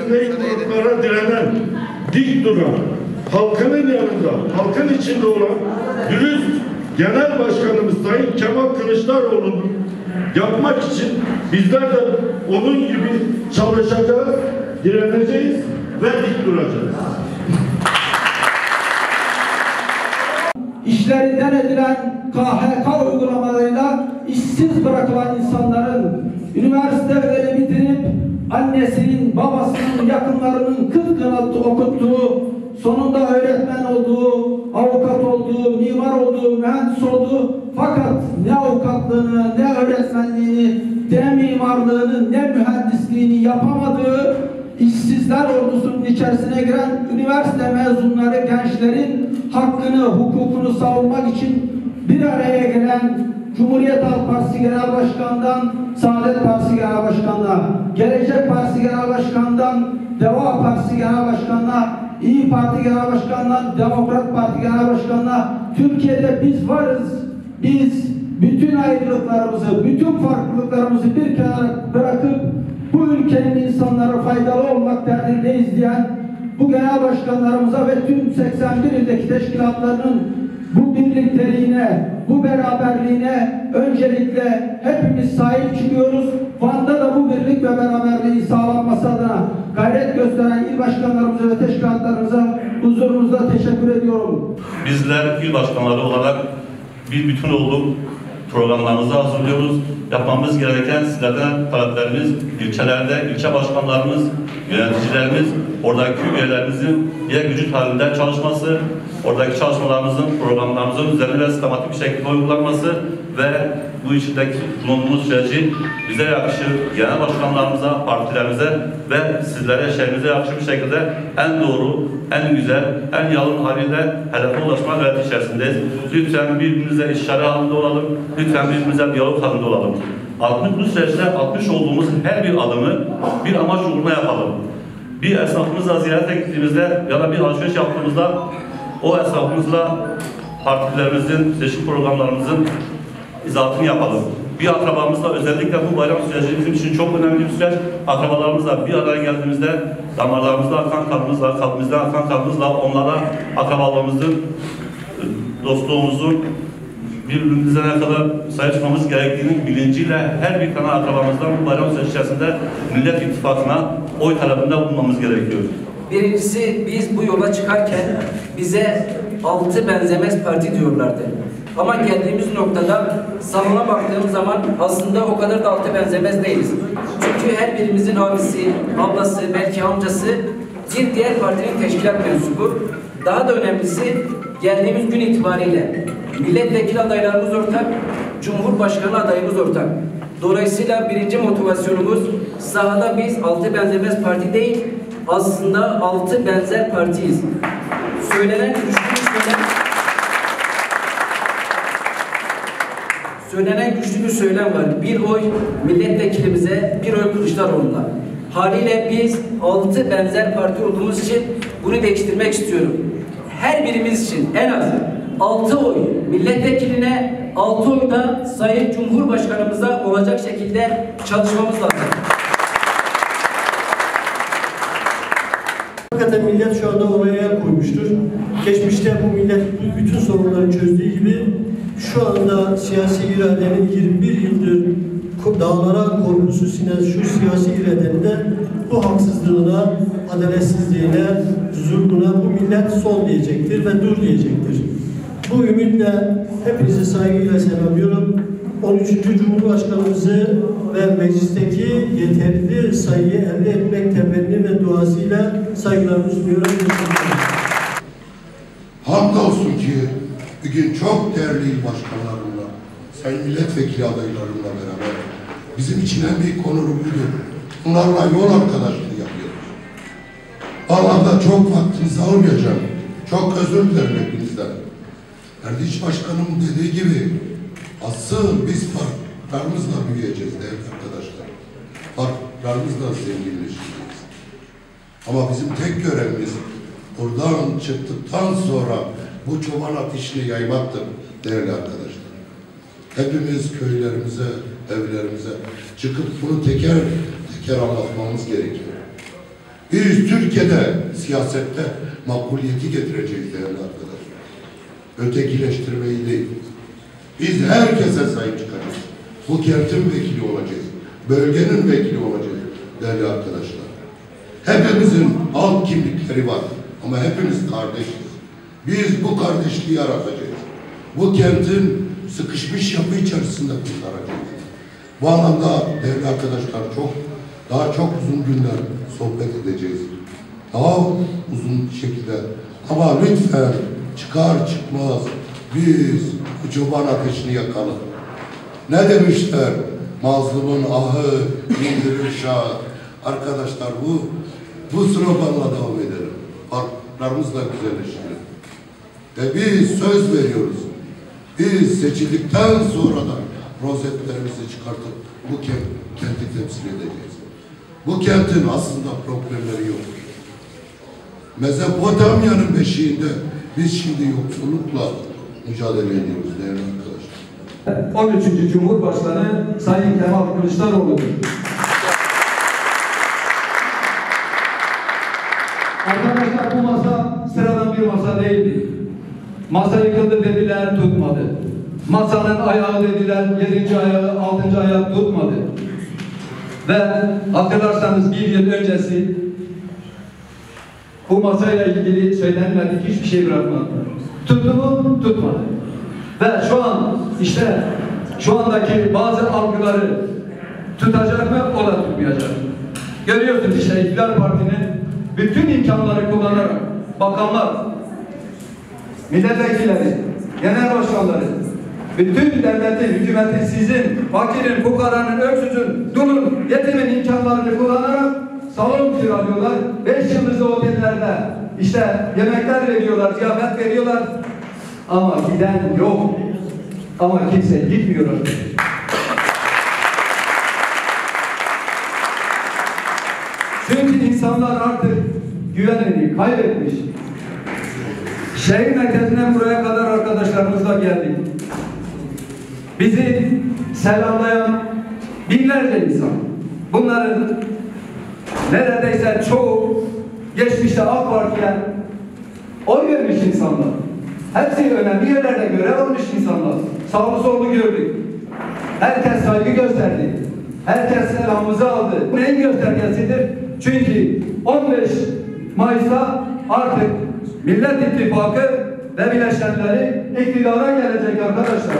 karşısında yumruklara direnen, dik duran, halkının yanında, halkın içinde olan dürüst Genel Başkanımız Sayın Kemal Kılıçdaroğlu'nu yapmak için bizler de onun gibi çalışacağız, direneceğiz ve dik duracağız. İşlerinden edilen KHK uygulamalarıyla işsiz bırakılan insanların üniversiteleri bitirip annesinin, babasının, yakınlarının kıt kanaat okuttuğu, sonunda öğretmen olduğu, avukat olduğu, mimar olduğu, mühendis olduğu, fakat ne avukatlığını, ne öğretmenliğini, ne mimarlığını, ne mühendisliğini yapamadığı işsizler ordusunun içerisine giren üniversite mezunları gençlerin hakkını, hukukunu savunmak için bir araya gelen Cumhuriyet Halk Partisi Genel Başkanı'ndan Saadet Partisi Genel Başkanı'na, Gelecek Partisi Genel Başkanı'ndan Deva Partisi Genel Başkanı'na, İyi Parti Genel Başkanı'ndan Demokrat Parti Genel Başkanı'na, Türkiye'de biz varız, biz bütün ayrılıklarımızı, bütün farklılıklarımızı bir kenara bırakıp bu ülkenin insanlara faydalı olmak derdindeyiz diyen bu genel başkanlarımıza ve tüm 81 ildeki teşkilatlarının bu birlikteliğine, bu beraberliğine öncelikle hepimiz sahip çıkıyoruz. Van'da da bu birlik ve beraberliği sağlanması adına gayret gösteren il başkanlarımıza ve teşkilatlarımıza huzurunuzda teşekkür ediyorum. Bizler il başkanları olarak bir bütün olduk. Programlarımızı hazırlıyoruz. Yapmamız gereken sizlerden taleplerimiz ilçelerde, ilçe başkanlarımız, yöneticilerimiz, oradaki üyelerimizin yer gücü halinde çalışması, oradaki çalışmalarımızın, programlarımızın üzerine sistematik bir şekilde uygulanması ve bu içindeki bulunduğumuz süreci bize yakışır, genel başkanlarımıza, partilerimize ve sizlere, şehrimize yakışır bir şekilde en doğru, en güzel, en yalın haliyle hedefe ulaşma gayreti içerisindeyiz. Lütfen birbirimize istişare halinde olalım, lütfen birbirimize diyalog halinde olalım. Bu süreçte atmış olduğumuz her bir adımı bir amaç uğruna yapalım. Bir esnafımızla ziyarete gittiğimizde ya da bir alışveriş yaptığımızda o esnafımızla partilerimizin, seçim programlarımızın izahatını yapalım. Bir akrabamızla özellikle bu bayram süreci bizim için çok önemli bir süreç. Akrabalarımızla bir araya geldiğimizde damarlarımızda akan kanımızla, kalbimizde akan kanımızla onlara akrabalığımızın, dostluğumuzun birbirimize ne kadar sahip çıkmamız gerektiğinin bilinciyle her bir tane akrabamızdan bu bayram süreci içerisinde Millet İttifakı'na oy talebinde bulunmamız gerekiyor. Birincisi, biz bu yola çıkarken bize 6 benzemez parti diyorlardı. Ama geldiğimiz noktada salona baktığımız zaman aslında o kadar da 6 benzemez değiliz. Çünkü her birimizin abisi, ablası, belki amcası bir diğer partinin teşkilat mensubu. Daha da önemlisi geldiğimiz gün itibariyle milletvekili adaylarımız ortak, Cumhurbaşkanı adayımız ortak. Dolayısıyla birinci motivasyonumuz sahada biz 6 benzemez parti değil, aslında 6 benzer partiyiz. Söylenen güçlü bir söylem var. Bir oy milletvekilimize, bir oy Kılıçdaroğlu'na. Haliyle biz 6 benzer parti olduğumuz için bunu değiştirmek istiyorum. Her birimiz için en az 6 oy milletvekiline, 6 oy da Sayın Cumhurbaşkanımıza olacak şekilde çalışmamız lazım. Hakikaten millet şu anda oraya koymuştur. Geçmişte bu millet bütün sorunları çözdüğü gibi şu anda siyasi iradenin 21 yıldır dağlara korkusu sinen şu siyasi iradenin de bu haksızlığına, adaletsizliğine, zulmuna bu millet son diyecektir ve dur diyecektir. Bu ümitle hepinizi saygıyla selamlıyorum. 13. Cumhurbaşkanımızı ve meclisteki yeterli sayıyı elde etmek temenni ve duasıyla saygılarımı sunuyorum. Hamdolsun ki bugün çok değerli il başkanlarımla, sayın milletvekili adaylarımla beraber bizim için en büyük konu budur. Bunlarla yol arkadaşlığı yapıyoruz. Vallahi çok vaktinizi almayacağım. Çok özür dilerim hepinizden. Erdiç Başkanım dediği gibi asıl biz farklarımızla büyüyeceğiz değerli arkadaşlar. Farklarımızla zenginleşeceğiz. Ama bizim tek görevimiz buradan çıktıktan sonra bu çoban ateşini yaymaktır değerli arkadaşlar. Hepimiz köylerimize, evlerimize çıkıp bunu teker teker anlatmamız gerekiyor. Biz Türkiye'de siyasette makbuliyeti getireceğiz değerli arkadaşlar. Ötekileştirmeyi değil. Biz herkese sahip çıkacağız. Bu kentin vekili olacağız. Bölgenin vekili olacağız değerli arkadaşlar. Hepimizin alt kimlikleri var ama hepimiz kardeşiz. Biz bu kardeşliği yaratacağız. Bu kentin sıkışmış yapı içerisinde kurtaracağız. Bu anlamda değerli arkadaşlar daha çok uzun günler sohbet edeceğiz. Daha uzun şekilde. Ama lütfen çıkar çıkmaz biz bu çoban ateşini yakalım. Ne demişler? Mazlumun ahı indirir şah. Arkadaşlar bu sloganla devam edelim. Farklarımızla güzelleştirelim. Ve biz söz veriyoruz. Biz seçildikten sonra da rozetlerimizi çıkartıp bu kenti temsil edeceğiz. Bu kentin aslında problemleri yok. Mezopotamya'nın beşiğinde biz şimdi yoksullukla mücadele ediyoruz değerli arkadaşlar. 13. Cumhurbaşkanı Sayın Kemal Kılıçdaroğlu'dur. Arkadaşlar bu masa sıradan bir masa değildi. Masa yıkıldı dediler, tutmadı. Masanın ayağı dediler, 7. ayağı, 6. ayağı tutmadı. Ve hatırlarsanız bir yıl öncesi bu masayla ilgili söylenmedik hiçbir şey bırakmadılar. Tuttu mu? Tutmadı. Ve şu an işte şu andaki bazı algıları tutacak mı? O da tutmayacak. Görüyorsunuz işte iktidar partinin bütün imkanları kullanarak bakanlar, milletvekilleri, genel başkanları, bütün devletin, hükümetin, sizin, fakirin, fukaranın, öksüzün, dulun, yetimin imkanlarını kullanarak salon kiralıyorlar. 5 yıldızlı otellerde işte yemekler veriyorlar, ziyafet veriyorlar. Ama giden yok. Ama kimse gitmiyor artık. Çünkü insanlar artık güvenini kaybetmiş. Şehir merkezinden buraya kadar arkadaşlarımızla geldik. Bizi selamlayan binlerce insan. Bunların neredeyse çoğu geçmişte AK Parti'ye oy vermiş insanlar. Hepsi önemli yerlerde görev almış insanlar. Sağlı sollu gördük. Herkes saygı gösterdi. Herkes selamımızı aldı. Bu neyin göstergesidir? Çünkü 15 Mayıs'ta artık Millet İttifakı ve bileşenleri iktidara gelecek arkadaşlar.